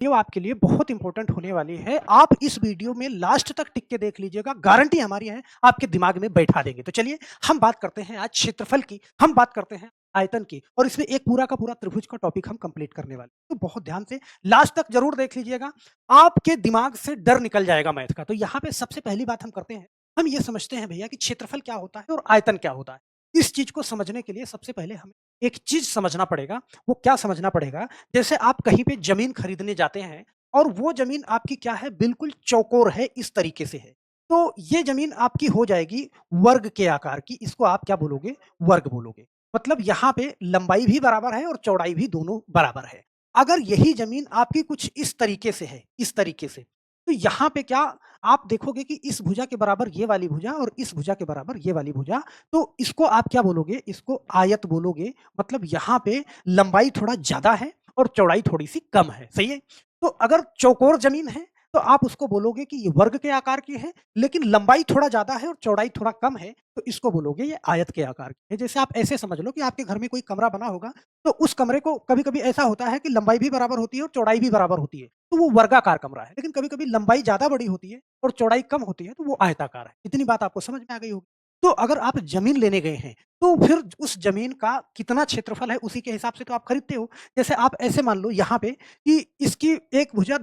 Video आपके लिए बहुत इंपॉर्टेंट होने वाली है। आप इस वीडियो में लास्ट तक टिक के देख लीजिएगा, गारंटी हमारी है, आपके दिमाग में बैठा देंगे। तो चलिए हम बात करते हैं आज क्षेत्रफल की, हम बात करते हैं आयतन की और इसमें एक पूरा का पूरा त्रिभुज का टॉपिक हम कंप्लीट करने वाले हैं। तो बहुत ध्यान से लास्ट तक ज़रूर देख लीजिएगा, आपके दिमाग से डर निकल जाएगा मैथ का। तो यहाँ पे सबसे पहली बात हम करते हैं, हम ये समझते हैं भैया कि क्षेत्रफल क्या होता है और आयतन क्या होता है। इस चीज़ को समझने के लिए सबसे पहले हमें एक चीज़ समझना पड़ेगा, वो क्या समझना पड़ेगा? जैसे आप कहीं पे ज़मीन खरीदने जाते हैं और वो ज़मीन आपकी क्या है, बिल्कुल चौकोर है, इस तरीके से है। तो ये ज़मीन आपकी हो जाएगी वर्ग के आकार की, इसको आप क्या बोलोगे? वर्ग बोलोगे। मतलब यहाँ पे लंबाई भी बराबर है और चौड़ाई भी दोनों बराबर है। अगर यही ज़मीन आपकी कुछ इस तरीके से है, इस तरीके से, तो यहाँ पे क्या आप देखोगे कि इस भुजा के बराबर ये वाली भुजा और इस भुजा के बराबर ये वाली भुजा, तो इसको आप क्या बोलोगे? इसको आयत बोलोगे। मतलब यहाँ पे लंबाई थोड़ा ज़्यादा है और चौड़ाई थोड़ी-सी कम है, सही है? तो अगर चौकोर ज़मीन है, तो आप उसको बोलोगे कि ये वर्ग के आकार की है, लेकिन लंबाई थोड़ा ज़्यादा है और चौड़ाई थोड़ा कम है, तो इसको बोलोगे ये आयत के आकार की है। जैसे आप ऐसे समझ लो कि आपके घर में कोई कमरा बना होगा, तो उस कमरे को कभी-कभी ऐसा होता है कि लंबाई भी बराबर होती है और चौड़ाई भी बराबर होती है, तो वो वर्गाकार कमरा है। लेकिन कभी-कभी लंबाई ज़्यादा बड़ी होती है और चौड़ाई कम होती है, तो वो आयताकार है। इतनी बात आपको समझ में आ गई होगी। तो अगर आप ज़मीन लेने गए हैं, तो फिर उस ज़मीन का कितना क्षेत्रफल है, उसी के हिसाब से तो आप खरीदते हो। जैसे आप ऐसे मान लो यहाँ पे कि इसकी एक भुजा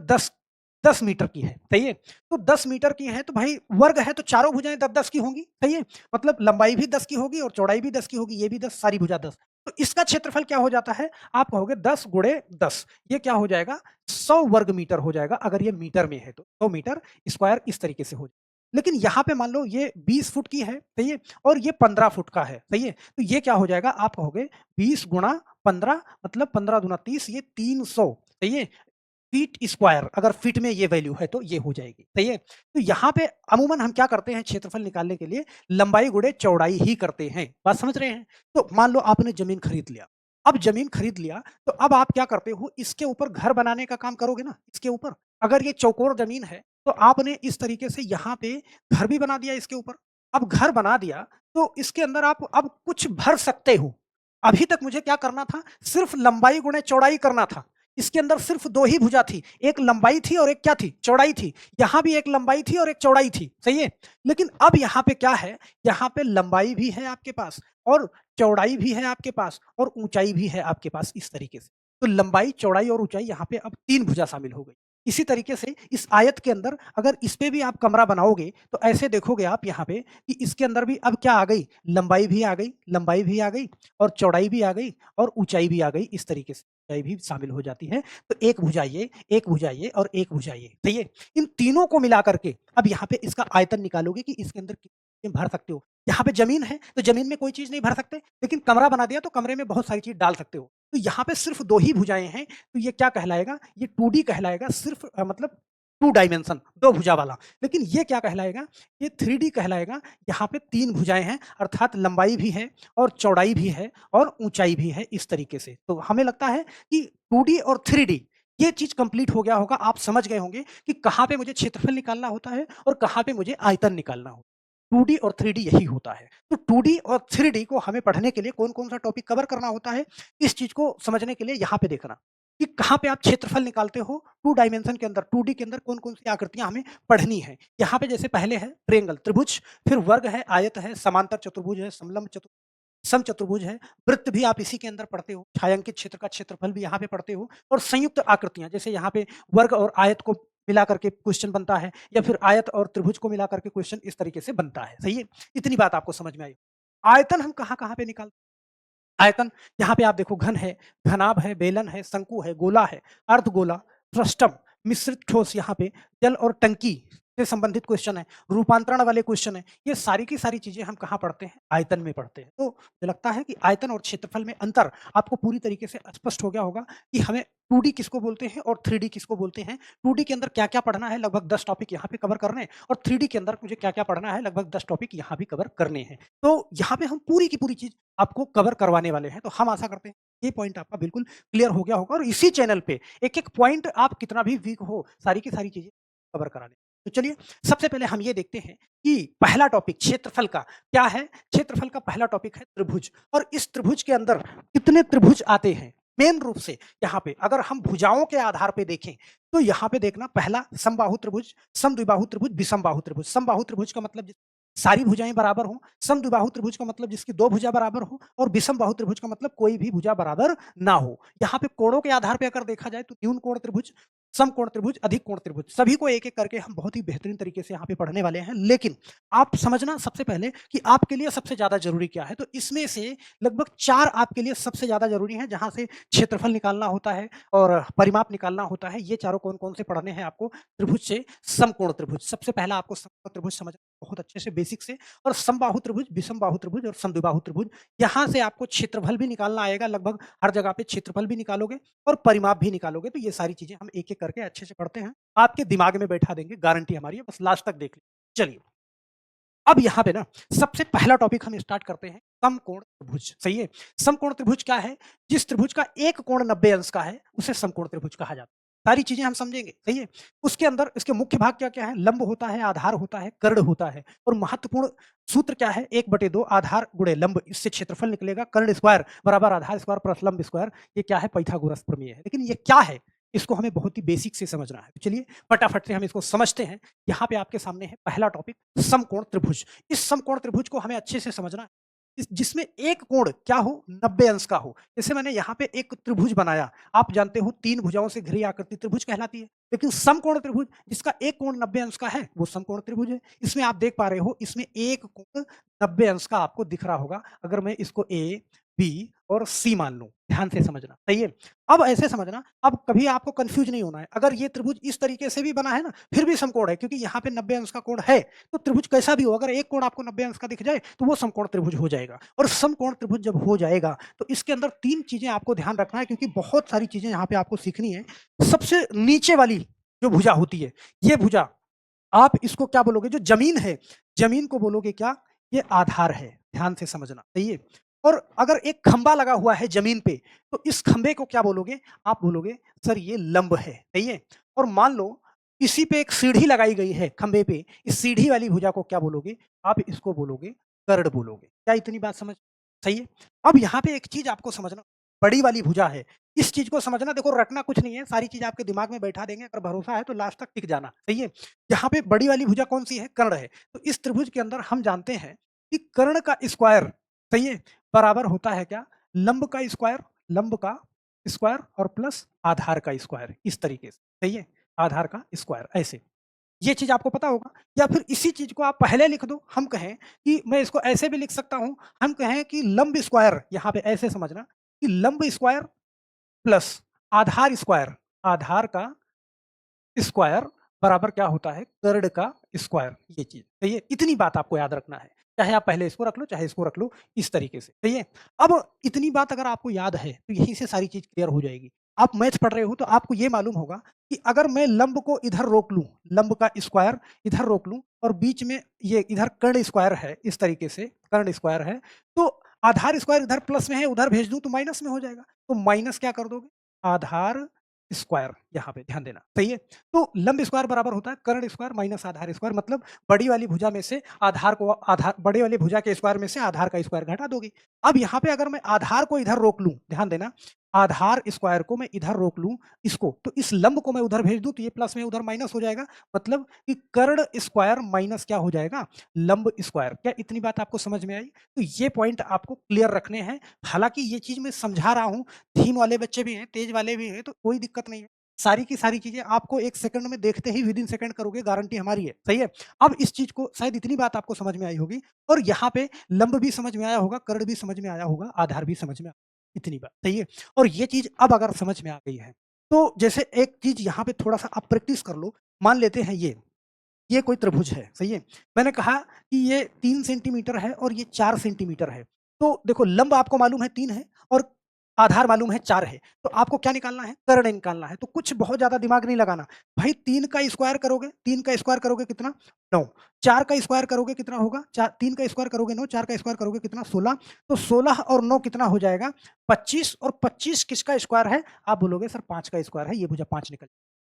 10 मीटर की है, सही है? तो 10 मीटर की है, तो भाई वर्ग है, तो चारों भुजाएँ 10-10 की होंगी, सही है? मतलब लंबाई भी 10 की होगी और चौड़ाई भी 10 की होगी, ये भी 10, सारी भुजा 10। तो इसका क्षेत्रफल क्या हो जाता है? आप कहोगे 10 गुणे 10, ये क्या हो जाएगा? 100 वर्ग मीटर हो जाएगा, अगर ये मीटर में है तो। 100 मीटर स्क्वायर इस तरीके से हो। लेकिन यहाँ पे मान लो ये 20 फुट की है, सही है? और ये 15 फुट का है, सही है? तो ये क्या हो जाएगा? आप कहोगे 20 गुणा 15, मतलब 15 दूना 30, ये 300, सही है? फीट स्क्वायर, अगर फीट में ये वैल्यू है तो ये हो जाएगी, सही है? तो यहाँ पे अमूमन हम क्या करते हैं क्षेत्रफल निकालने के लिए? लंबाई गुणे चौड़ाई ही करते हैं। बात समझ रहे हैं? तो मान लो आपने ज़मीन खरीद लिया। अब ज़मीन खरीद लिया, तो अब आप क्या करते हो? इसके ऊपर घर बनाने का काम करोगे ना, इसके ऊपर। अगर ये चौकोर ज़मीन है, तो आपने इस तरीके से यहाँ पे घर भी बना दिया इसके ऊपर। अब घर बना दिया, तो इसके अंदर आप अब कुछ भर सकते हो। अभी तक मुझे क्या करना था? सिर्फ लंबाई गुणे चौड़ाई करना था। इसके अंदर सिर्फ 2 ही भुजा थी, एक लंबाई थी और एक क्या थी? चौड़ाई थी। यहाँ भी एक लंबाई थी और एक चौड़ाई थी, सही है? लेकिन अब यहाँ पे क्या है? यहाँ पे लंबाई भी है आपके पास और चौड़ाई भी है आपके पास और ऊँचाई भी है आपके पास, इस तरीके से। तो लंबाई, चौड़ाई और ऊँचाई, यहाँ पे अब 3 भुजा शामिल हो गई। इसी तरीके से इस आयत के अंदर अगर इस पे भी आप कमरा बनाओगे, तो ऐसे देखोगे आप यहाँ पे कि इसके अंदर भी अब क्या आ गई? लंबाई भी आ गई, लंबाई भी आ गई और चौड़ाई भी आ गई और ऊँचाई भी आ गई, इस तरीके से ऊँचाई भी शामिल हो जाती है। तो एक भुजा ये, एक भुजा ये और एक भुजा ये, सही है? इन तीनों को मिला करके अब यहाँ पे इसका आयतन निकालोगे कि इसके अंदर कितनी चीज़ें भर सकते हो। यहाँ पे ज़मीन है, तो ज़मीन में कोई चीज़ नहीं भर सकते, लेकिन कमरा बना दिया तो कमरे में बहुत सारी चीज़ डाल सकते हो। तो यहाँ पे सिर्फ 2 ही भुजाएँ हैं, तो ये क्या कहलाएगा? ये 2D कहलाएगा, सिर्फ मतलब 2 डायमेंशन, 2 भुजा वाला। लेकिन ये क्या कहलाएगा? ये 3D कहलाएगा। यहाँ पे 3 भुजाएँ हैं, अर्थात लंबाई भी है और चौड़ाई भी है और ऊँचाई भी है, इस तरीके से। तो हमें लगता है कि 2D और 3D ये चीज़ कंप्लीट हो गया होगा। आप समझ गए होंगे कि कहाँ पे मुझे क्षेत्रफल निकालना होता है और कहाँ पे मुझे आयतन निकालना होता है। 2D और 3D यही होता है। तो 2D और 3D को हमें पढ़ने के लिए कौन-कौन सा टॉपिक कवर करना होता है, इस चीज़ को समझने के लिए यहाँ पे देखना, कि कहाँ पे आप क्षेत्रफल निकालते हो 2 डायमेंशन के अंदर, 2D के अंदर कौन-कौन सी आकृतियाँ हमें पढ़नी है। यहाँ पे जैसे पहले है ट्रायंगल, त्रिभुज, फिर वर्ग है, आयत है, समांतर चतुर्भुज है, समलंब समचतुर्भुज है, वृत्त भी आप इसी के अंदर पढ़ते हो, छायांकित क्षेत्र का क्षेत्रफल भी यहाँ पे पढ़ते हो और संयुक्त आकृतियाँ, जैसे यहाँ पे वर्ग और आयत को मिला करके क्वेश्चन बनता है या फिर आयत और त्रिभुज को मिला करके क्वेश्चन इस तरीके से बनता है, सही है? इतनी बात आपको समझ में आई। आयतन हम कहाँ-कहाँ पे निकालते हैं? आयतन, यहाँ पे आप देखो घन है, घनाभ है, बेलन है, शंकु है, गोला है, अर्धगोला, फ्रस्टम, मिश्रित ठोस, यहाँ पे जल और टंकी से संबंधित क्वेश्चन है, रूपांतरण वाले क्वेश्चन है। ये सारी की सारी चीज़ें हम कहाँ पढ़ते हैं? आयतन में पढ़ते हैं। तो मुझे लगता है कि आयतन और क्षेत्रफल में अंतर आपको पूरी तरीके से स्पष्ट हो गया होगा कि हमें 2D किसको बोलते हैं और 3D किसको बोलते हैं। 2D के अंदर क्या-क्या पढ़ना है, लगभग 10 टॉपिक यहाँ पे कवर करने हैं और 3D के अंदर मुझे क्या-क्या पढ़ना है, लगभग 10 टॉपिक यहाँ भी कवर करने हैं। तो यहाँ पे हम पूरी की पूरी चीज़ आपको कवर करवाने वाले हैं। तो हम आशा करते हैं ये पॉइंट आपका बिल्कुल क्लियर हो गया होगा और इसी चैनल पे एक-एक पॉइंट आप कितना भी वीक हो, सारी की सारी चीज़ें कवर कराने। तो चलिए सबसे पहले हम ये देखते हैं कि पहला टॉपिक क्षेत्रफल का क्या है? क्षेत्रफल का पहला टॉपिक है त्रिभुज और इस त्रिभुज के अंदर कितने त्रिभुज आते हैं? मेन रूप से यहाँ पे अगर हम भुजाओं के आधार पे देखें, तो यहाँ पे देखना पहला समबाहु त्रिभुज, समद्विबाहु त्रिभुज, विषमबाहु त्रिभुज। समबाहु त्रिभुज का मतलब सारी भुजाएँ बराबर हों, समद्विबाहु त्रिभुज का मतलब जिसकी 2 भुजा बराबर हो और विषमबाहु त्रिभुज का मतलब कोई भी भुजा बराबर ना हो। यहाँ पे कोणों के आधार पे अगर देखा जाए तो न्यून कोण त्रिभुज, समकोण त्रिभुज, अधिक कोण त्रिभुज, सभी को एक-एक करके हम बहुत ही बेहतरीन तरीके से यहाँ पे पढ़ने वाले हैं। लेकिन आप समझना सबसे पहले कि आपके लिए सबसे ज़्यादा ज़रूरी क्या है? तो इसमें से लगभग 4 आपके लिए सबसे ज़्यादा ज़रूरी हैं, जहाँ से क्षेत्रफल निकालना होता है और परिमाप निकालना होता है। ये चारों कौन-कौन से पढ़ने हैं आपको? त्रिभुज से समकोण त्रिभुज। सबसे पहला आपको समकोण त्रिभुज समझना बहुत अच्छे से बेसिक से और समबाहु त्रिभुज, विषमबाहु त्रिभुज और समद्विबाहु त्रिभुज। यहाँ से आपको क्षेत्रफल भी निकालना आएगा, लगभग हर जगह पे क्षेत्रफल भी निकालोगे और परिमाप भी निकालोगे। तो ये सारी चीज़ें हम एक-एक करके अच्छे से पढ़ते हैं। आपके दिमाग में बैठा देंगे, गारंटी हमारी है, बस लास्ट तक देख लीजिए। चलिए। अब यहाँ पे ना सबसे पहला टॉपिक हम स्टार्ट करते हैं समकोण त्रिभुज, सही है? समकोण त्रिभुज क्या है? जिस त्रिभुज का एक कोण 90 अंश का है, उसे समकोण त्रिभुज कहा जाता है। सारी चीज़ें हम समझेंगे, सही है? उसके अंदर इसके मुख्य भाग क्या-क्या है? लंब होता है, आधार होता है, कर्ण होता है और महत्वपूर्ण सूत्र क्या है? 1/2 आधार गुणे लंब, इससे क्षेत्रफल निकलेगा। कर्ण स्क्वायर बराबर आधार स्क्वायर प्लस लंब स्क्वायर। ये क्या है? पाइथागोरस प्रमेय है। लेकिन ये क्या है? इसको हमें बहुत ही बेसिक से समझना है। तो चलिए फटाफट से हम इसको समझते हैं। यहाँ पे आपके सामने है पहला टॉपिक समकोण त्रिभुज। इस समकोण त्रिभुज को हमें अच्छे से समझना है। जिसमें एक कोण क्या हो? 90 अंश का हो। जैसे मैंने यहाँ पे एक त्रिभुज बनाया, आप जानते हो 3 भुजाओं से घिरी आकृति त्रिभुज कहलाती है। लेकिन समकोण त्रिभुज जिसका एक कोण 90 अंश का है, वो समकोण त्रिभुज है। इसमें आप देख पा रहे हो, इसमें एक कोण 90 अंश का आपको दिख रहा होगा। अगर मैं इसको ए, बी और सी मान लूं, ध्यान से समझना, सही है? अब ऐसे समझना, अब कभी आपको कंफ्यूज नहीं होना है। अगर ये त्रिभुज इस तरीके से भी बना है ना, फिर भी समकोण है, क्योंकि यहाँ पे 90 अंश का कोण है। तो त्रिभुज कैसा भी हो, अगर एक कोण आपको 90 अंश का दिख जाए, तो वो समकोण त्रिभुज हो जाएगा। और समकोण त्रिभुज जब हो जाएगा, तो इसके अंदर 3 चीजें आपको ध्यान रखना है, क्योंकि बहुत सारी चीजें यहाँ पे आपको सीखनी है। सबसे नीचे वाली जो भुजा होती है, ये भुजा आप इसको क्या बोलोगे? जो जमीन है, जमीन को बोलोगे क्या? ये आधार है। ध्यान से समझना, सही है? और अगर एक खंबा लगा हुआ है जमीन पे, तो इस खंबे को क्या बोलोगे? आप बोलोगे सर ये लंब है, सही है? और मान लो इसी पे एक सीढ़ी लगाई गई है खंबे पे, इस सीढ़ी वाली भुजा को क्या बोलोगे? आप इसको बोलोगे कर्ण बोलोगे। क्या इतनी बात समझ सही है? अब यहाँ पे एक चीज आपको समझना, बड़ी वाली भुजा है, इस चीज को समझना। देखो रटना कुछ नहीं है, सारी चीज आपके दिमाग में बैठा देंगे। अगर भरोसा है तो लास्ट तक टिक जाना, सही है? यहाँ पे बड़ी वाली भुजा कौन सी है? कर्ण है। तो इस त्रिभुज के अंदर हम जानते हैं कि कर्ण का स्क्वायर, सही है, बराबर होता है क्या? लंब का स्क्वायर, लंब का स्क्वायर और प्लस आधार का स्क्वायर, इस तरीके से, सही है? आधार का स्क्वायर ऐसे। ये चीज़ आपको पता होगा। या फिर इसी चीज़ को आप पहले लिख दो। हम कहें कि मैं इसको ऐसे भी लिख सकता हूँ, हम कहें कि लंब स्क्वायर, यहाँ पे ऐसे समझना कि लंब स्क्वायर प्लस आधार स्क्वायर, आधार का स्क्वायर बराबर क्या होता है? कर्ण का स्क्वायर, ये चीज़, सही है? इतनी बात आपको याद रखना है। चाहे आप पहले इसको रख लो, चाहे इसको रख लो, इस तरीके से, सही है? अब इतनी बात अगर आपको याद है, तो यहीं से सारी चीज़ क्लियर हो जाएगी। आप मैथ्स पढ़ रहे हो, तो आपको ये मालूम होगा कि अगर मैं लंब को इधर रोक लूँ, लंब का स्क्वायर इधर रोक लूँ और बीच में ये इधर कर्ण स्क्वायर है, इस तरीके से कर्ण स्क्वायर है, तो आधार स्क्वायर इधर प्लस में है, उधर भेज दूँ तो माइनस में हो जाएगा। तो माइनस क्या कर दोगे? आधार स्क्वायर, यहाँ पे ध्यान देना, सही है? तो लंब स्क्वायर बराबर होता है कर्ण स्क्वायर माइनस आधार स्क्वायर। मतलब बड़ी वाली भुजा में से आधार को, आधार बड़ी वाली भुजा के स्क्वायर में से आधार का स्क्वायर घटा दोगे। अब यहाँ पे अगर मैं आधार को इधर रोक लूँ, ध्यान देना, आधार स्क्वायर को मैं इधर रोक लूँ इसको, तो इस लंब को मैं उधर भेज दूँ तो ये प्लस में उधर माइनस हो जाएगा। मतलब कि कर्ण स्क्वायर माइनस क्या हो जाएगा? लंब स्क्वायर। क्या इतनी बात आपको समझ में आई? तो ये पॉइंट आपको क्लियर रखने हैं। हालांकि ये चीज मैं समझा रहा हूँ, धीम वाले बच्चे भी हैं, तेज वाले भी हैं, तो कोई दिक्कत नहीं है। सारी की सारी चीजें आपको 1 सेकंड में देखते ही विदिन सेकंड करोगे, गारंटी हमारी है, सही है? अब इस चीज को शायद इतनी बात आपको समझ में आई होगी और यहाँ पे लंब भी समझ में आया होगा, कर्ण भी समझ में आया होगा, आधार भी समझ में इतनी बात, सही है? और ये चीज अब अगर समझ में आ गई है, तो जैसे एक चीज यहाँ पे थोड़ा-सा आप प्रैक्टिस कर लो। मान लेते हैं ये कोई त्रिभुज है, सही है? मैंने कहा कि ये 3 सेंटीमीटर है और ये 4 सेंटीमीटर है। तो देखो लंब आपको मालूम है 3 है और आधार मालूम है 4 है। तो आपको क्या निकालना है? कर्ण निकालना है। तो कुछ बहुत ज़्यादा दिमाग नहीं लगाना। भाई 3 का स्क्वायर करोगे, 3 का स्क्वायर करोगे कितना? 9। 4 का स्क्वायर करोगे कितना होगा? 3 का स्क्वायर करोगे 9, 4 का स्क्वायर करोगे कितना? 16। तो 16 और 9 कितना हो जाएगा? 25। और 25 किसका स्क्वायर है? आप बोलोगे सर 5 का स्क्वायर है, ये भुजा 5 निकल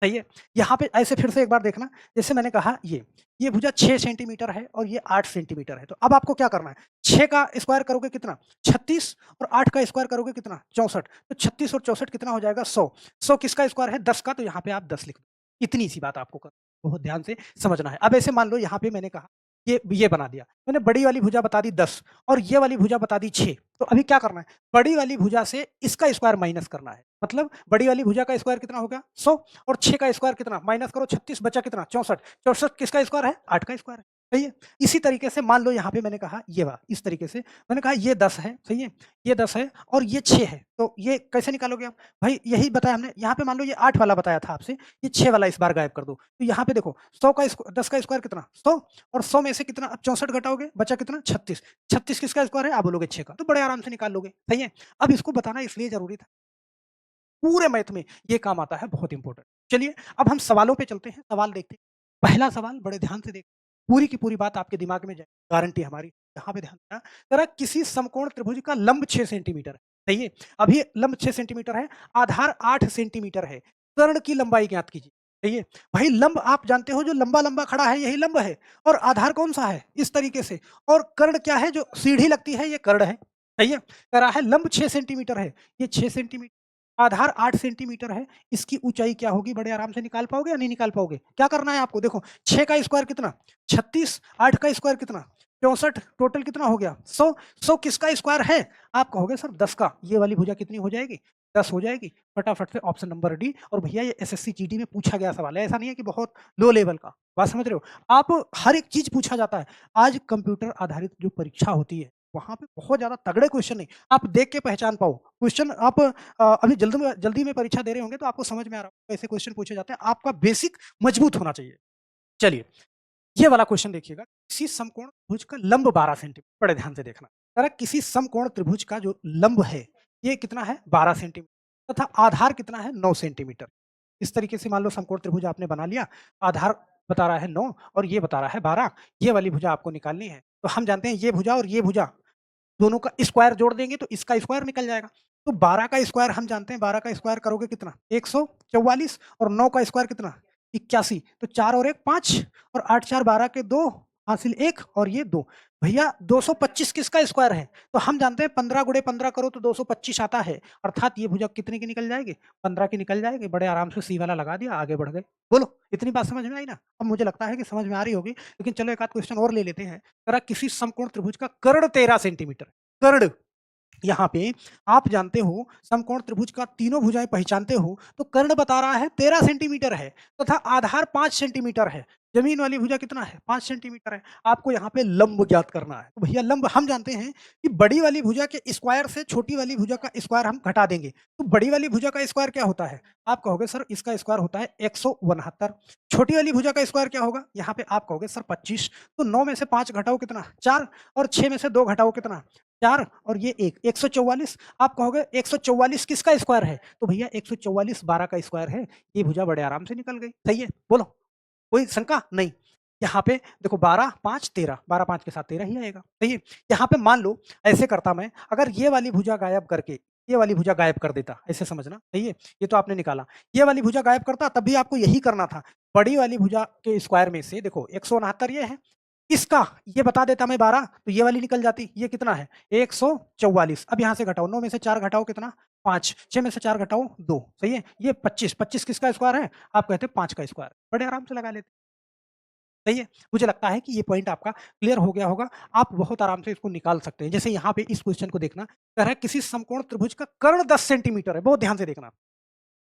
सही है? यहाँ पे ऐसे फिर से एक बार देखना, जैसे मैंने कहा ये भुजा 6 सेंटीमीटर है और ये 8 सेंटीमीटर है, तो अब आपको क्या करना है? 6 का स्क्वायर करोगे कितना? 36 और 8 का स्क्वायर करोगे कितना? 64, तो 36 और 64 कितना हो जाएगा? 100। 100 किसका स्क्वायर है? 10 का, तो यहाँ पे आप 10 लिख दो। इतनी सी बात आपको बहुत ध्यान से समझना है। अब ऐसे मान लो यहाँ पे मैंने कहा ये बना दिया। मैंने बड़ी वाली भुजा बता दी 10 और ये वाली भुजा बता दी 6, तो अभी क्या करना है? बड़ी वाली भुजा से इसका स्क्वायर माइनस करना है। मतलब बड़ी वाली भुजा का स्क्वायर कितना हो गया? 100 और 6 का स्क्वायर कितना? माइनस करो 36 बचा कितना? 64। 64 किसका स्क्वायर है? 8 का स्क्वायर है। सही है? इसी तरीके से मान लो यहाँ पे मैंने कहा इस तरीके से मैंने कहा ये 10 है, सही है? ये 10 है और ये 6 है, तो ये कैसे निकालोगे आप? भाई यही बताया हमने, यहाँ पे मान लो ये 8 वाला बताया था आपसे, ये 6 वाला इस बार गायब कर दो। तो यहाँ पे देखो 100 का 10 का स्क्वायर कितना? 100 और 100 में से कितना अब 64 घटाओगे, बचा कितना? 36। 36 किसका स्क्वायर है? आप बोलोगे 6 का, तो बड़े आराम से निकाल लोगे, सही है? अब इसको बताना इसलिए ज़रूरी था, पूरे मैथ में ये काम आता है, बहुत इंपॉर्टेंट। चलिए अब हम सवालों पे चलते हैं, सवाल देखते हैं। पहला सवाल बड़े ध्यान से पूरी की पूरी बात आपके दिमाग में जाए, गारंटी हमारी। यहाँ पे ध्यान देना, जरा किसी समकोण त्रिभुज का लंब 6 सेंटीमीटर है, सही है? अभी लंब 6 सेंटीमीटर है, आधार 8 सेंटीमीटर है, कर्ण की लंबाई ज्ञात कीजिए, सही है? भाई लंब आप जानते हो जो लंबा-लंबा खड़ा है यही लंब है और आधार कौन-सा है? इस तरीके से, और कर्ण क्या है? जो सीढ़ी लगती है ये कर्ण है, सही है? कह रहा है लंब 6 सेंटीमीटर है, ये 6 सेंटीमीटर, आधार 8 सेंटीमीटर है, इसकी ऊँचाई क्या होगी? बड़े आराम से निकाल पाओगे या नहीं निकाल पाओगे? क्या करना है आपको? देखो 6 का स्क्वायर कितना? 36, 8 का स्क्वायर कितना? 64, टोटल कितना हो गया? 100, 100 किसका स्क्वायर है? आप कहोगे सर 10 का, ये वाली भुजा कितनी हो जाएगी? 10 हो जाएगी। फटाफट से ऑप्शन नंबर डी, और भैया ये एसएससी जीडी में पूछा गया सवाल है, ऐसा नहीं है कि बहुत लो लेवल का, बात समझ रहे हो? आप हर एक चीज़ पूछा जाता है। आज कंप्यूटर आधारित जो परीक्षा होती है, वहाँ पे बहुत ज़्यादा तगड़े क्वेश्चन नहीं, आप देख के पहचान पाओ। क्वेश्चन आप अभी जल्दी में परीक्षा दे रहे होंगे तो आपको समझ में आ रहा होगा कैसे क्वेश्चन पूछे जाते हैं, आपका बेसिक मजबूत होना चाहिए। चलिए, ये वाला क्वेश्चन देखिएगा, किसी समकोण त्रिभुज का लंब 12 सेंटीमीटर, बड़े ध्यान से देखना। कह रहा है किसी समकोण त्रिभुज का जो लंब है, ये कितना है? 12 सेंटीमीटर, तथा आधार कितना है? 9 सेंटीमीटर। इस तरीके से मान लो समकोण त्रिभुज आपने बना लिया, आधार बता रहा है 9 और ये बता रहा है 12, ये वाली भुजा आपको निकालनी है। तो हम जानते हैं ये भुजा और ये भुजा दोनों का स्क्वायर जोड़ देंगे तो इसका स्क्वायर निकल जाएगा। तो 12 का स्क्वायर हम जानते हैं, 12 का स्क्वायर करोगे कितना? 144, और 9 का स्क्वायर कितना? 81, तो 4 और 1 5, और 8 4 12 के 2 हासिल 1 और ये 2। भैया 225 किसका स्क्वायर है? तो हम जानते हैं 15 गुणे 15 करो तो 225 आता है। अर्थात ये भुजा कितने की निकल जाएगी? 15 की निकल जाएगी। बड़े आराम से सी वाला लगा दिया, आगे बढ़ गए। बोलो, इतनी बात समझ में आई ना? अब मुझे लगता है कि समझ में आ रही होगी, लेकिन चलो एक आध क्वेश्चन और ले लेते हैं। जरा किसी समकोण त्रिभुज का कर्ण 13 सेंटीमीटर, कर्ण, यहाँ पे आप जानते हो समकोण त्रिभुज का तीनों भुजाएं पहचानते हो, तो कर्ण बता रहा है 13 सेंटीमीटर है, तथा आधार 5 सेंटीमीटर है। जमीन वाली भुजा कितना है? 5 सेंटीमीटर है। आपको यहाँ पे लंब ज्ञात करना है। तो भैया लंब हम जानते हैं कि बड़ी वाली भुजा के स्क्वायर से छोटी वाली भुजा का स्क्वायर हम घटा देंगे। तो बड़ी वाली भुजा का स्क्वायर क्या होता है? आप कहोगे सर इसका स्क्वायर होता है 169। छोटी वाली भुजा का स्क्वायर क्या होगा? यहाँ पे आप कहोगे सर 25। तो 9 में से 5 घटाओ कितना? 4, और 6 में से 2 घटाओ कितना? 4, और ये 1, 144। आप कहोगे 144 किसका स्क्वायर है? तो भैया 144 12 का स्क्वायर है। ये भुजा बड़े आराम से निकल गई। सही है? बोलो, कोई शंका? नहीं। यहाँ पे देखो 12 5 13, 12 5 के साथ 13 ही आएगा। सही है? यहाँ पे मान लो ऐसे करता मैं, अगर ये वाली भुजा गायब करके ये वाली भुजा गायब कर देता, ऐसे समझना, सही है? ये तो आपने निकाला। ये वाली भुजा गायब करता तब भी आपको यही करना था। बड़ी वाली भुजा के स्क्वायर में से देखो 169 ये है, इसका ये बता देता मैं 12, तो ये वाली निकल जाती। ये कितना है? 144। अब यहाँ से घटाओ, 9 में से 4 घटाओ कितना? 5, 6 में से 4 घटाओ 2, सही है? ये 25, 25 किसका स्क्वायर है? आप कहते हैं 5 का स्क्वायर। बड़े आराम से लगा लेते, सही है? मुझे लगता है कि ये पॉइंट आपका क्लियर हो गया होगा। आप बहुत आराम से इसको निकाल सकते हैं। जैसे यहाँ पे इस क्वेश्चन को देखना, कह रहा है किसी समकोण त्रिभुज का कर्ण 10 सेंटीमीटर है, बहुत ध्यान से देखना।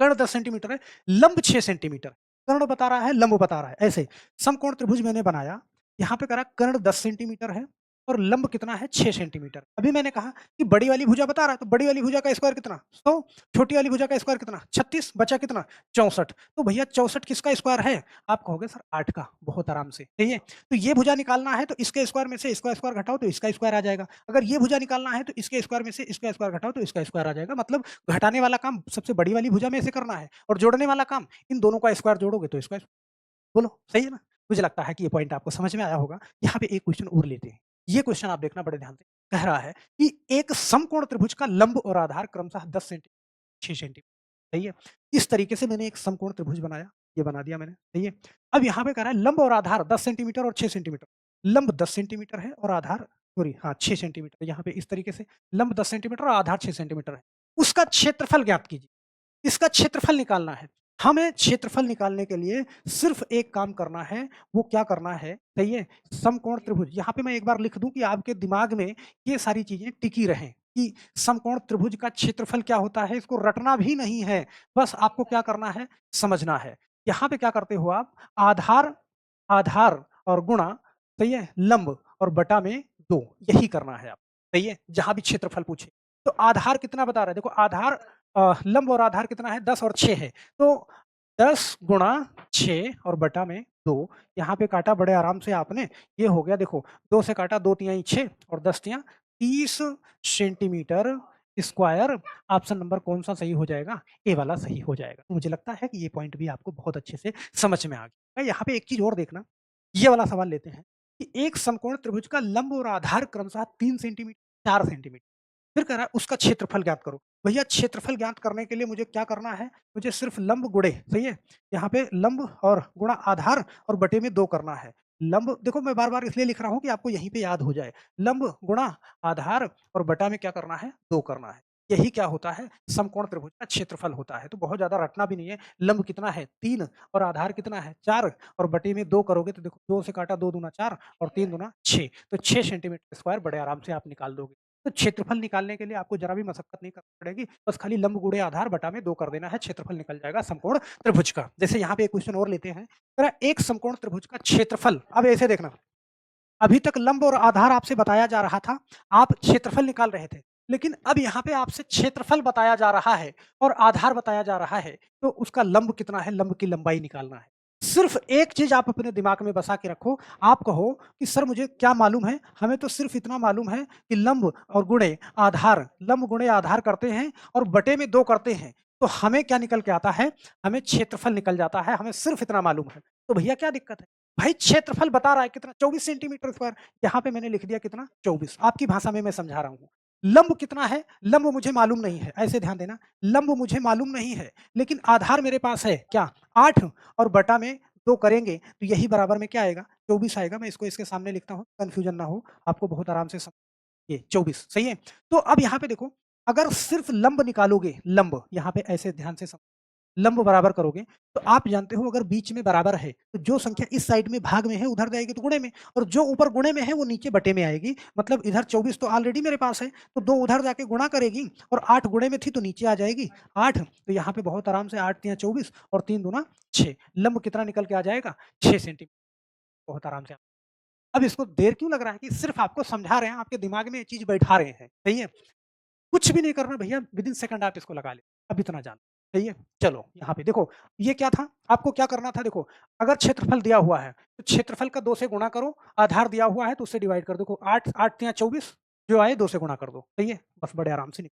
कर्ण 10 सेंटीमीटर है, लंब 6 सेंटीमीटर। कर्ण बता रहा है, लंब बता रहा है। ऐसे समकोण त्रिभुज मैंने बनाया, यहाँ पे करा कर्ण 10 सेंटीमीटर है और लंब कितना है? 6 सेंटीमीटर। अभी मैंने कहा कि बड़ी वाली भुजा बता रहा है, तो बड़ी वाली भुजा का स्क्वायर कितना? 100, छोटी वाली भुजा का स्क्वायर कितना? 36, बचा कितना? 64। तो भैया 64 किसका स्क्वायर है? आप कहोगे सर 8 का, बहुत आराम से, सही है? तो ये भुजा निकालना है तो इसके स्क्वायर में से इसका स्क्वायर घटाओ तो इसका स्क्वायर आ जाएगा। अगर ये भुजा निकालना है तो इसके स्क्वायर में से इसका स्क्वायर घटाओ तो इसका स्क्वायर आ जाएगा। मतलब घटाने वाला काम सबसे बड़ी वाली भुजा में से करना है और जोड़ने वाला काम इन दोनों का स्क्वायर जोड़ोगे तो इसका, बोलो सही है ना? मुझे लगता है कि ये पॉइंट आपको समझ में आया होगा। यहाँ पे एक क्वेश्चन और लेते हैं। ये क्वेश्चन आप देखना बड़े ध्यान से। कह रहा है कि एक समकोण त्रिभुज का लंब और आधार क्रमशः 10 सेंटीमीटर, 6 सेंटीमीटर, सही है? इस तरीके से मैंने एक समकोण त्रिभुज बनाया। ये बना दिया मैंने, सही है। अब यहाँ पे कह रहा है लंब और आधार 10 सेंटीमीटर और 6 सेंटीमीटर। लंब 10 सेंटीमीटर है और आधार सॉरी हाँ 6 सेंटीमीटर, यहाँ पे इस तरीके से लंब 10 सेंटीमीटर और आधार 6 सेंटीमीटर है। उसका क्षेत्रफल ज्ञात कीजिए। इसका क्षेत्रफल निकालना है। हमें क्षेत्रफल निकालने के लिए सिर्फ एक काम करना है, वो क्या करना है, सही है? समकोण त्रिभुज। यहाँ पे मैं एक बार लिख दूँ कि आपके दिमाग में ये सारी चीज़ें टिकी रहें कि समकोण त्रिभुज का क्षेत्रफल क्या होता है, इसको रटना भी नहीं है, बस आपको क्या करना है, समझना है। यहाँ पे क्या करते हो आप, आधार आधार और गुणा, सही है? लंब और बटा में 2 यही करना है आप, सही है? जहाँ भी क्षेत्रफल पूछे। तो आधार कितना बता रहा है? देखो आधार लंब और आधार कितना है 10 और 6 है। तो 10 गुणा 6 और बटा में 2 यहाँ पे काटा बड़े आराम से आपने, ये हो गया देखो 2 से काटा 2 तिहाई 6 और 10 तिया 30 सेंटीमीटर स्क्वायर। ऑप्शन नंबर कौन-सा सही हो जाएगा? ए वाला सही हो जाएगा। मुझे लगता है कि ये पॉइंट भी आपको बहुत अच्छे से समझ में आ गया। यहाँ पे एक चीज़ और देखना, ये वाला सवाल लेते हैं कि एक समकोण त्रिभुज का लंब और आधार क्रमशः 3 सेंटीमीटर, 4 सेंटीमीटर। फिर कह रहा है उसका क्षेत्रफल ज्ञात करो। भैया क्षेत्रफल ज्ञात करने के लिए मुझे क्या करना है? मुझे सिर्फ लंब गुणे, सही है? यहाँ पे लंब और गुणा आधार और बटे में 2 करना है। लंब देखो मैं बार-बार इसलिए लिख रहा हूँ कि आपको यहीं पे याद हो जाए। लंब गुणा आधार और बटा में क्या करना है? 2 करना है। यही क्या होता है? समकोण त्रिभुज का क्षेत्रफल होता है। तो बहुत ज़्यादा रटना भी नहीं है। लंब कितना है? 3 और आधार कितना है? 4 और बटे में 2 करोगे तो देखो 2 से काटा 2 दूना 4 और 3 दूना 6 तो 6 सेंटीमीटर स्क्वायर बड़े आराम से आप निकाल दोगे। तो क्षेत्रफल निकालने के लिए आपको ज़रा भी मशक्कत नहीं करनी पड़ेगी, बस खाली लंब गुणे आधार बटा में 2 कर देना है, क्षेत्रफल निकल जाएगा समकोण त्रिभुज का। जैसे यहाँ पे एक क्वेश्चन और लेते हैं, कह रहा है एक समकोण त्रिभुज का क्षेत्रफल, अब ऐसे देखना, अभी तक लंब और आधार आपसे बताया जा रहा था, आप क्षेत्रफल निकाल रहे थे। लेकिन अब यहाँ पे आपसे क्षेत्रफल बताया जा रहा है और आधार बताया जा रहा है, तो उसका लंब कितना है, लंब की लंबाई निकालना है। सिर्फ एक चीज़ आप अपने दिमाग में बसा के रखो, आप कहो कि सर मुझे क्या मालूम है? हमें तो सिर्फ इतना मालूम है कि लंब और गुणे आधार, लंब गुणे आधार करते हैं और बटे में 2 करते हैं। तो हमें क्या निकल के आता है? हमें क्षेत्रफल निकल जाता है, हमें सिर्फ इतना मालूम है। तो भैया क्या दिक्कत है? भाई क्षेत्रफल बता रहा है कितना 24 सेंटीमीटर स्क्वायर, यहाँ पे मैंने लिख दिया कितना 24, आपकी भाषा में मैं समझा रहा हूँ। लंब कितना है? लंब मुझे मालूम नहीं है, ऐसे ध्यान देना, लंब मुझे मालूम नहीं है, लेकिन आधार मेरे पास है क्या? 8 और बटा में 2 करेंगे तो यही बराबर में क्या आएगा? 24 आएगा। मैं इसको इसके सामने लिखता हूँ, कन्फ्यूजन ना हो, आपको बहुत आराम से ये 24 सही है। तो अब यहाँ पे देखो, अगर सिर्फ लंब निकालोगे, लंब यहाँ पे ऐसे ध्यान से लंब बराबर करोगे, तो आप जानते हो अगर बीच में बराबर है, तो जो संख्या इस साइड में भाग में है उधर जाएगी तो गुणे में, और जो ऊपर गुणे में है वो नीचे बटे में आएगी। मतलब इधर 24 तो ऑलरेडी मेरे पास है, तो 2 उधर जाके गुणा करेगी और 8 गुणे में थी तो नीचे आ जाएगी 8, तो यहाँ पे बहुत आराम से 8 तिया 24 और 3 दूना 6, लंब कितना निकल के आ जाएगा? 6 सेंटीमीटर, बहुत आराम से। अब इसको देर क्यों लग रहा है कि सिर्फ आपको समझा रहे हैं, आपके दिमाग में ये चीज़ बैठा रहे हैं, सही है? कुछ भी नहीं करना भैया, विदिन सेकंड आप इसको लगा लें। अब इतना जान, सही है? चलो यहाँ पे देखो, ये क्या था? आपको क्या करना था देखो, अगर क्षेत्रफल दिया हुआ है, तो क्षेत्रफल का 2 से गुणा करो, आधार दिया हुआ है तो उससे डिवाइड कर दो। देखो 8 8 तिया 24 जो आए 2 से गुणा कर दो, सही है? बस बड़े आराम से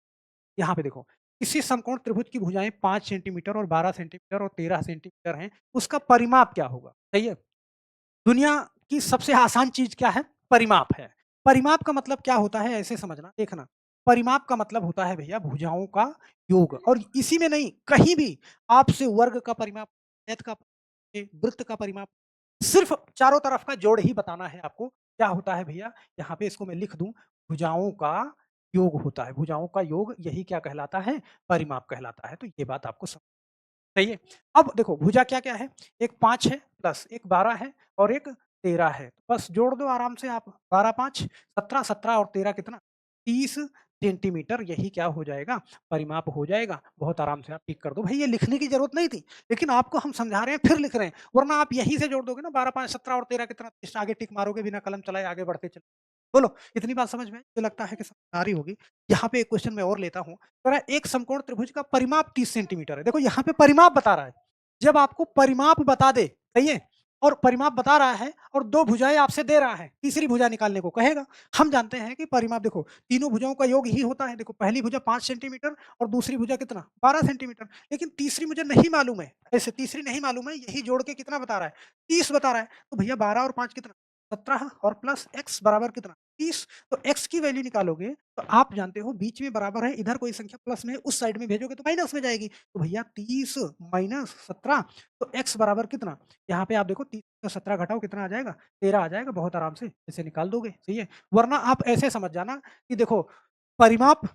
यहाँ पे देखो, किसी समकोण त्रिभुज की भुजाएँ 5 सेंटीमीटर और 12 सेंटीमीटर और 13 सेंटीमीटर हैं, उसका परिमाप क्या होगा? सही है? दुनिया की सबसे आसान चीज़ क्या है? परिमाप है। परिमाप का मतलब क्या होता है ऐसे समझना, देखना। परिमाप का मतलब होता है भैया भुजाओं का योग, और इसी में नहीं, कहीं भी आपसे वर्ग का परिमाप, आयत का, वृत्त का परिमाप, सिर्फ चारों तरफ का जोड़ ही बताना है आपको। क्या होता है भैया? यहाँ पे इसको मैं लिख दूँ, भुजाओं का योग होता है। भुजाओं का योग यही क्या कहलाता है? परिमाप कहलाता है। तो ये बात आपको सही है। अब देखो भुजा क्या-क्या है? एक 5 है प्लस एक 12 है और एक 13 है। बस जोड़ दो आराम से आप, 12 5 17, 17 और 13 कितना? 30 सेंटीमीटर, यही क्या हो जाएगा? परिमाप हो जाएगा। बहुत आराम से आप टिक कर दो। भई ये लिखने की ज़रूरत नहीं थी, लेकिन आपको हम समझा रहे हैं फिर लिख रहे हैं, वरना आप यहीं से जोड़ दोगे ना, 12 5 17 और 13 कितना? इस आगे टिक मारोगे बिना कलम चलाए आगे बढ़ते चले। बोलो, इतनी बात समझ में आई? मुझे लगता है कि समझ आ रही होगी। यहाँ पे एक क्वेश्चन मैं और लेता हूँ। कह रहा है एक समकोण त्रिभुज का परिमाप 30 सेंटीमीटर है। देखो यहाँ पे परिमाप बता रहा है। जब आपको परिमाप बता दे, सही है? और परिमाप बता रहा है और 2 भुजाएँ आपसे दे रहा है, तीसरी भुजा निकालने को कहेगा। हम जानते हैं कि परिमाप देखो, तीनों भुजाओं का योग ही होता है। देखो पहली भुजा 5 सेंटीमीटर और दूसरी भुजा कितना? 12 सेंटीमीटर। लेकिन तीसरी मुझे नहीं मालूम है। ऐसे तीसरी नहीं मालूम है, यही जोड़ के कितना बता रहा है? 30 बता रहा है। तो भैया 12 और 5 कितना? 17 और प्लस x बराबर कितना? 30, तो x की वैल्यू निकालोगे तो आप जानते हो बीच में बराबर है, इधर कोई संख्या प्लस में, उस साइड में भेजोगे तो माइनस में जाएगी। तो भैया 30 माइनस 17, तो x बराबर कितना? यहाँ पे आप देखो 30 से 17 घटाओ कितना आ जाएगा? 13 आ जाएगा, बहुत आराम से इसे निकाल दोगे, सही है। वरना आप ऐसे समझ जाना कि देखो परिमाप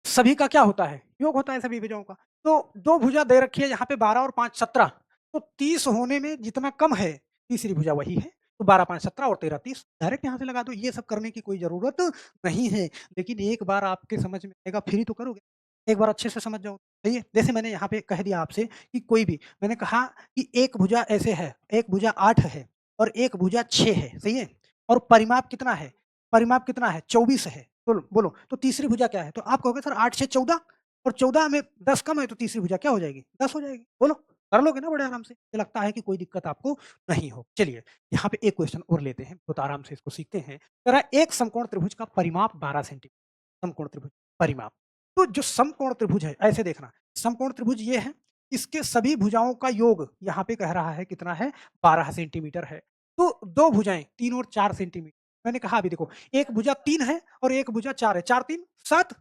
सभी का क्या होता है? योग होता है सभी भुजाओं का। तो 2 भुजा दे रखी है यहाँ पे 12 और 5 17, तो 30 होने में जितना कम है, तीसरी भुजा वही है। तो 12 5 17 और 13 30, डायरेक्ट यहाँ से लगा दो, ये सब करने की कोई ज़रूरत नहीं है। लेकिन एक बार आपके समझ में आएगा फिर ही तो करोगे। एक बार अच्छे से समझ जाओ, सही है। जैसे मैंने यहाँ पे कह दिया आपसे कि कोई भी, मैंने कहा कि एक भुजा ऐसे है, एक भुजा 8 है और एक भुजा 6 है, सही है? और परिमाप कितना है? परिमाप कितना है? 24 है। बोलो, बोलो, तो तीसरी भुजा क्या है? तो आप कहोगे सर 8 से 14, और 14 में 10 कम है तो तीसरी भुजा क्या हो जाएगी? 10 हो जाएगी। बोलो, कर लोगे ना बड़े आराम से। मुझे लगता है कि कोई दिक्कत आपको नहीं हो। चलिए, यहाँ पे एक क्वेश्चन और लेते हैं, बहुत आराम से इसको सीखते हैं। जरा एक समकोण त्रिभुज का परिमाप 12 सेंटीमीटर, समकोण त्रिभुज परिमाप। तो जो समकोण त्रिभुज है, ऐसे देखना, समकोण त्रिभुज ये है, इसके सभी भुजाओं का योग यहाँ पे कह रहा है कितना है? 12 सेंटीमीटर है। तो 2 भुजाएँ 3 और 4 सेंटीमीटर, मैंने कहा अभी देखो, एक भुजा 3 है और एक भुजा 4 है, 4 3 7,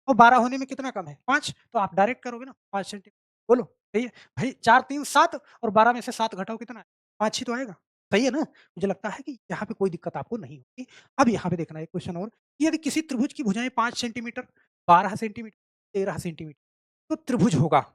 और 12 होने में कितना कम है? 5, तो आप डायरेक्ट करोगे ना 5 सेंटीमीटर, बोलो, सही है? भई 4 3 7 और 12 में से 7 घटाओ कितना है? 5 ही तो आएगा, सही है ना? मुझे लगता है कि यहाँ पे कोई दिक्कत आपको नहीं होगी। अब यहाँ पे देखना एक क्वेश्चन और, कि यदि किसी त्रिभुज की भुजाएँ 5 सेंटीमीटर, 12 सेंटीमीटर, 13 सेंटीमीटर, तो त्रिभुज होगा।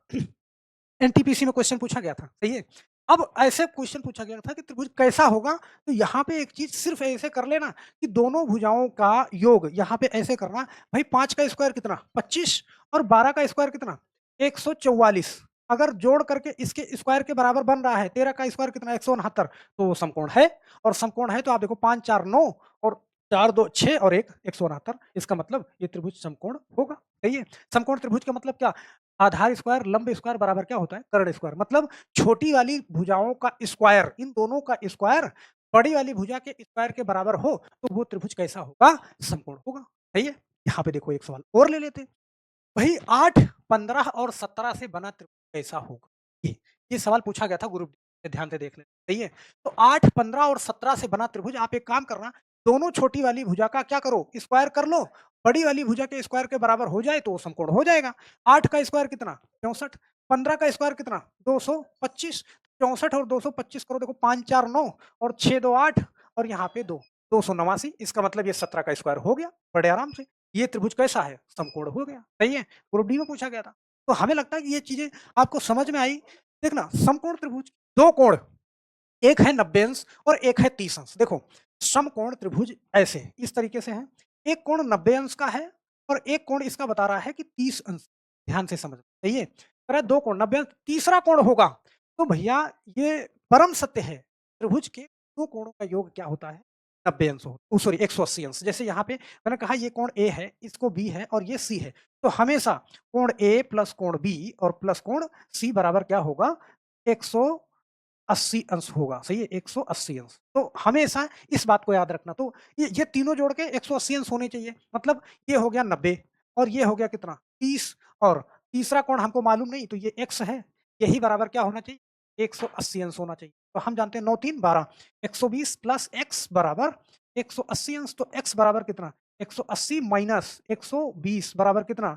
एनटीपीसी में क्वेश्चन पूछा गया था, सही है? अब ऐसे क्वेश्चन पूछा गया था कि त्रिभुज कैसा होगा? तो यहाँ पे एक चीज़ सिर्फ़ ऐसे कर लेना कि दोनों भुजाओं का योग यहाँ पे ऐसे करना, भाई 5 का स्क्वायर कितना? 25, और 12 का स्क्वायर कितना? 144। अगर जोड़ करके इसके स्क्वायर के बराबर बन रहा है, 13 का स्क्वायर कितना? 169, तो वो समकोण है। और समकोण है तो आप देखो 5 4 9 और 4 2 6 और 1 169, इसका मतलब ये त्रिभुज समकोण होगा, सही है? समकोण त्रिभुज का मतलब क्या? आधार स्क्वायर लंब स्क्वायर बराबर क्या होता है? कर्ण स्क्वायर। मतलब छोटी वाली भुजाओं का स्क्वायर, इन दोनों का स्क्वायर बड़ी वाली भुजा के स्क्वायर के बराबर हो, तो वो त्रिभुज कैसा होगा? समकोण होगा, सही है? यहाँ पे देखो एक सवाल और ले लेते हैं। वही 8, 15 और 17 से बना त्रिभुज कैसा होगा? ये सवाल पूछा गया था ग्रुप डी, ध्यान से देख लेना, सही है? तो 8, 15 और 17 से बना त्रिभुज, आप एक काम करना, दोनों छोटी वाली भुजा का क्या करो? स्क्वायर कर लो, बड़ी वाली भुजा के स्क्वायर के बराबर हो जाए तो वो समकोण हो जाएगा। 8 का स्क्वायर कितना? 64, 15 का स्क्वायर कितना? 225, 64 और 225 करो, देखो 5 4 9 और 6 2 8 और यहाँ पे 2, 289, इसका मतलब ये 17 का स्क्वायर हो गया, बड़े आराम से। ये त्रिभुज कैसा है? समकोण हो गया, सही है? ग्रुप डी में पूछा गया था। तो हमें लगता है कि ये चीज़ें आपको समझ में आई। देखना, समकोण त्रिभुज 2 कोण, एक है 90 अंश और एक है 30 अंश। देखो, समकोण त्रिभुज ऐसे इस तरीके से है, एक कोण 90 अंश का है और एक कोण इसका बता रहा है कि 30 अंश। ध्यान से समझना, सही है? कह रहा है 2 कोण 90 अंश, तीसरा कोण होगा, तो भैया ये परम सत्य है, त्रिभुज के 2 कोणों का योग क्या होता है? 90 अंश हो, सॉरी 180 अंश। जैसे यहाँ पे मैंने कहा ये कोण ए है, इसको बी है और ये सी है, तो हमेशा कोण ए प्लस कोण बी और प्लस कोण सी बराबर क्या होगा? 180 अंश होगा, सही है? 180 अंश। तो हमेशा इस बात को याद रखना। तो ये तीनों जोड़ के 180 अंश होने चाहिए। मतलब ये हो गया 90 और ये हो गया कितना? 30, और तीसरा कोण हमको मालूम नहीं, तो ये x है, यही बराबर क्या होना चाहिए? 180 अंश होना चाहिए। तो हम जानते हैं 9 3 12, 120 प्लस x बराबर 180 अंश, तो x बराबर कितना? 180 माइनस 120 बराबर कितना?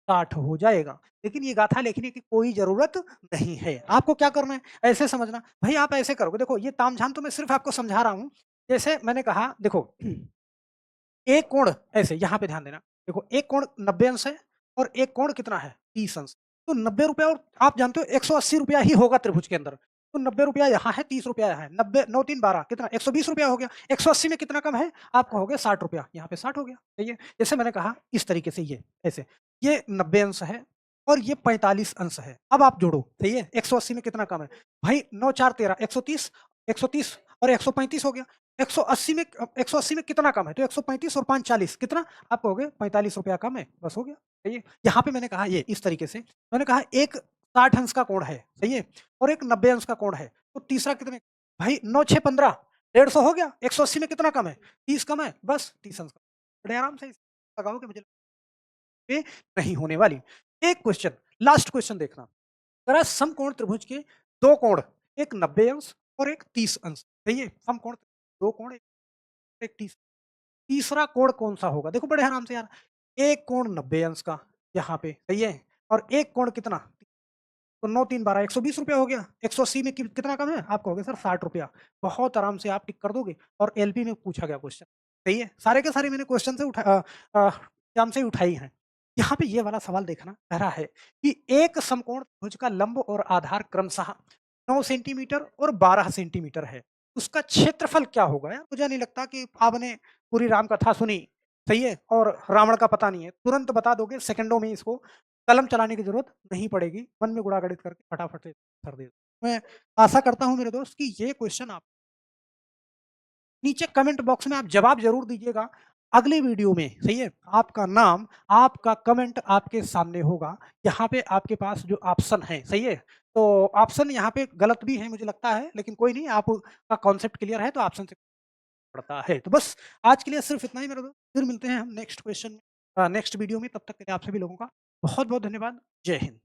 60 हो जाएगा। लेकिन ये गाथा लिखने की कोई ज़रूरत नहीं है। आपको क्या करना है? ऐसे समझना। भई आप ऐसे करोगे, देखो ये तामझाम तो मैं सिर्फ़ आपको समझा रहा हूँ। जैसे मैंने कहा देखो, एक कोण ऐसे यहाँ पे ध्यान देना। देखो एक कोण 90 अंश है और एक कोण कितना है? 30 अंश। तो ₹90, और आप जानते हो ₹180 ही होगा त्रिभुज के अंदर। तो ₹90 यहाँ है, ₹30 यहाँ है। 90 9 3 12 कितना? ₹120 हो गया। 180 में कितना कम है? आपका हो गया ₹60, यहाँ पे 60 हो गया। सही है? जैसे मैंने कहा इस तरीके से, ये ऐसे। ये 90 अंश है और ये 45 अंश है। अब आप जोड़ो, सही है? 180 में कितना कम है? भाई 9 4 13, 130, 130 और 135 हो गया। 180 में कितना कम है? तो 135 और 5 40 कितना? आप कहोगे ₹45 कम है, बस हो गया, सही है? यहाँ पे मैंने कहा ये इस तरीके से, मैंने कहा एक 60 अंश का कोण है, सही है? और एक 90 अंश का कोण है, तो तीसरा कितने? भाई 9 6 15, 150 हो गया। 180 में कितना कम है? 30 कम है, बस 30 अंश का। बड़े आराम से लगाओगे, मुझे पे नहीं होने वाली। एक क्वेश्चन, लास्ट क्वेश्चन देखना। जरा समकोण त्रिभुज के 2 कोण, एक 90 अंश और एक 30 अंश, सही है? समकोण 2 कोण, एक 30, तीसरा कोण कौन-सा होगा? देखो बड़े आराम से यार, एक कोण 90 अंश का यहाँ पे, सही है? और एक कोण कितना? तो 9 3 12 ₹120 हो गया। 180 में कितना कम है? आप कहोगे सर ₹60। बहुत आराम से आप टिक कर दोगे और एलपी में पूछा गया क्वेश्चन, सही है? सारे के सारे मैंने क्वेश्चन से एग्ज़ाम से उठाई हैं। यहाँ पे ये वाला सवाल देखना, कह रहा है कि एक समकोण त्रिभुज का लंब और आधार क्रमशः 9 सेंटीमीटर और 12 सेंटीमीटर है। उसका क्षेत्रफल क्या होगा? यार मुझे नहीं लगता कि आपने पूरी राम कथा सुनी, सही है? और रावण का पता नहीं है। तुरंत बता दोगे सेकंडों में इसको, कलम चलाने की ज़रूरत नहीं पड़ेगी। मन में गुणा गणित करके फटाफट से कर दे। मैं आशा करता हूँ मेरे दोस्त कि ये क्वेश्चन आप नीचे कमेंट बॉक्स में आप जवाब ज़रूर दीजिएगा। अगली वीडियो में, सही है? आपका नाम, आपका कमेंट आपके सामने होगा। यहाँ पे आपके पास जो ऑप्शन है, सही है? तो ऑप्शन यहाँ पे गलत भी है मुझे लगता है, लेकिन कोई नहीं, आपका कॉन्सेप्ट क्लियर है तो ऑप्शन से पड़ता है। तो बस आज के लिए सिर्फ इतना ही मेरे दोस्त। फिर मिलते हैं हम नेक्स्ट क्वेश्चन नेक्स्ट वीडियो में। तब तक के लिए आप सभी लोगों का बहुत-बहुत धन्यवाद। जय हिंद।